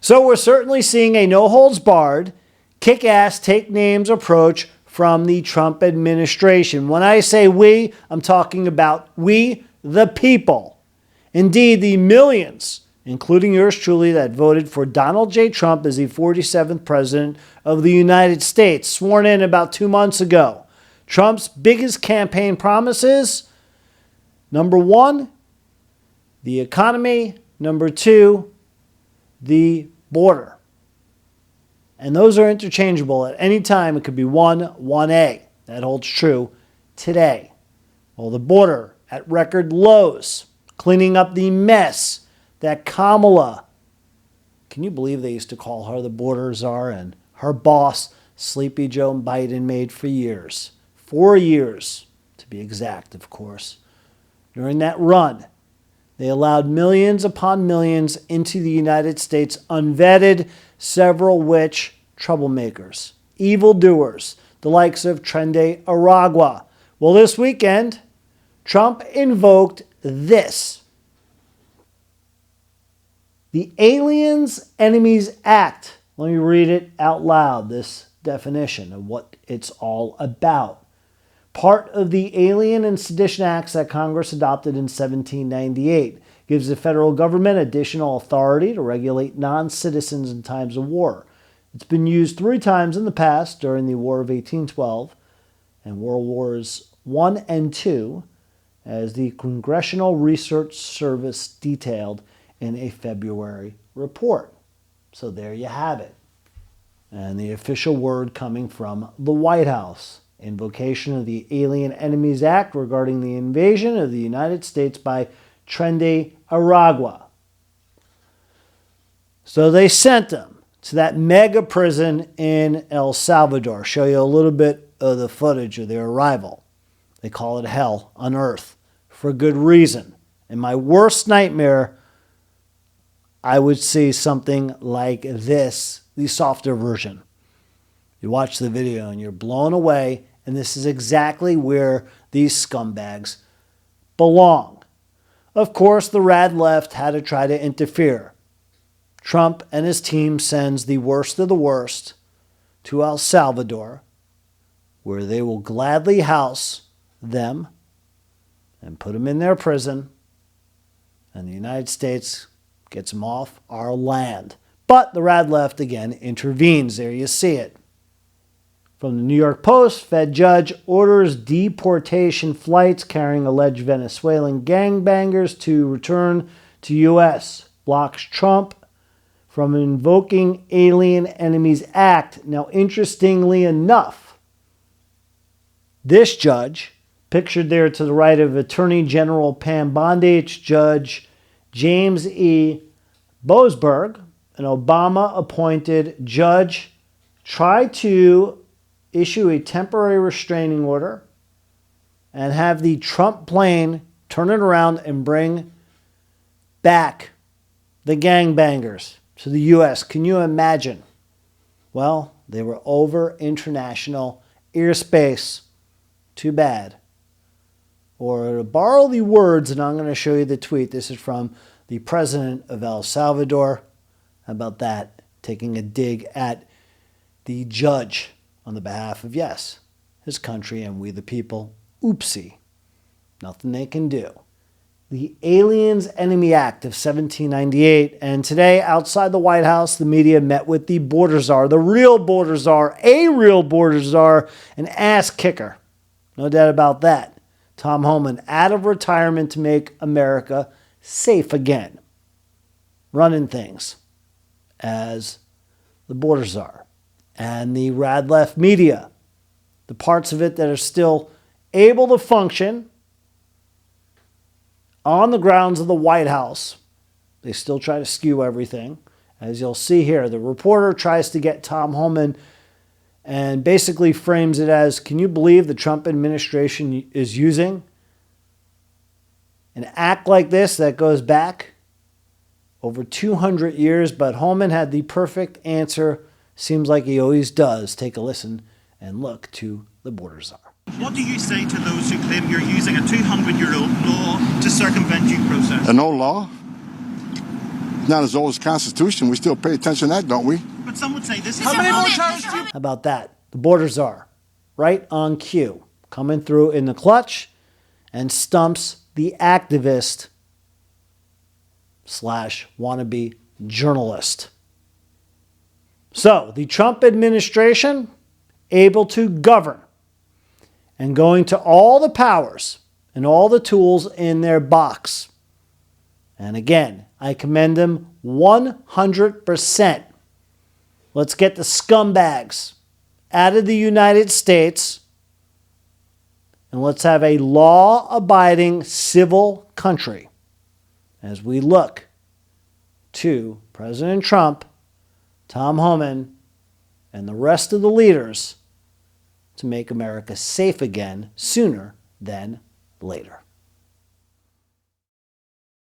So we're certainly seeing a no-holds-barred, kick-ass, take-names approach from the Trump administration. When I say we, I'm talking about we, the people. Indeed, the millions, including yours truly, that voted for Donald J. Trump as the 47th president of the United States, sworn in about 2 months ago. Trump's biggest campaign promises: number one, the economy; number two, the border. And those are interchangeable at any time. It could be 1A. That holds true today. Well, the border at record lows, cleaning up the mess that Kamala, can you believe they used to call her the border czar, and her boss, Sleepy Joe Biden, made for years. 4 years, to be exact, of course. During that run, they allowed millions upon millions into the United States unvetted, several which troublemakers, evildoers, the likes of Tren De Aragua. Well, this weekend, Trump invoked this: the Aliens Enemies Act. Let me read it out loud, this definition of what it's all about. Part of the Alien and Sedition Acts that Congress adopted in 1798 gives the federal government additional authority to regulate non-citizens in times of war. It's been used 3 times in the past during the War of 1812 and World Wars I and II, as the Congressional Research Service detailed in a February report. So there you have it. And the official word coming from the White House: invocation of the Alien Enemies Act regarding the invasion of the United States by Tren De Aragua. So they sent them to that mega prison in El Salvador. Show you a little bit of the footage of their arrival. They call it hell on earth for good reason. In my worst nightmare, I would see something like this, the softer version. You watch the video and you're blown away, and this is exactly where these scumbags belong. Of course, the rad left had to try to interfere. Trump and his team sends the worst of the worst to El Salvador, where they will gladly house them and put them in their prison, and the United States gets them off our land. But the rad left again intervenes. There you see it. From the New York Post, Fed judge orders deportation flights carrying alleged Venezuelan gangbangers to return to U.S. Blocks Trump from invoking Alien Enemies Act. Now, interestingly enough, this judge, pictured there to the right of Attorney General Pam Bondi, Judge James E. Boasberg, an Obama-appointed judge, tried to issue a temporary restraining order and have the Trump plane turn it around and bring back the gangbangers to the U.S. Can you imagine? Well, they were over international airspace. Too bad. Or to borrow the words, and I'm going to show you the tweet. This is from the president of El Salvador. How about that? Taking a dig at the judge on the behalf of, yes, his country and we the people. Oopsie. Nothing they can do. The Aliens Enemy Act of 1798. And today, outside the White House, the media met with the border czar, the real border czar, a real border czar, an ass kicker. No doubt about that. Tom Homan, out of retirement to make America safe again. Running things as the border czar. And the rad left media, the parts of it that are still able to function on the grounds of the White House, they still try to skew everything. As you'll see here, the reporter tries to get Tom Homan and basically frames it as, can you believe the Trump administration is using an act like this that goes back over 200 years? But Homan had the perfect answer. Seems like he always does. Take a listen and look to the border czar. What do you say to those who claim you're using a 200-year-old law to circumvent due process? An old law? Not as old as the Constitution. We still pay attention to that, don't we? But some would say this is How many more times do you... How about that? The border czar, right on cue, coming through in the clutch and stumps the activist / wannabe journalist. So, the Trump administration able to govern and going to all the powers and all the tools in their box. And again, I commend them 100%. Let's get the scumbags out of the United States and let's have a law-abiding civil country as we look to President Trump, Tom Homan, and the rest of the leaders to make America safe again sooner than later.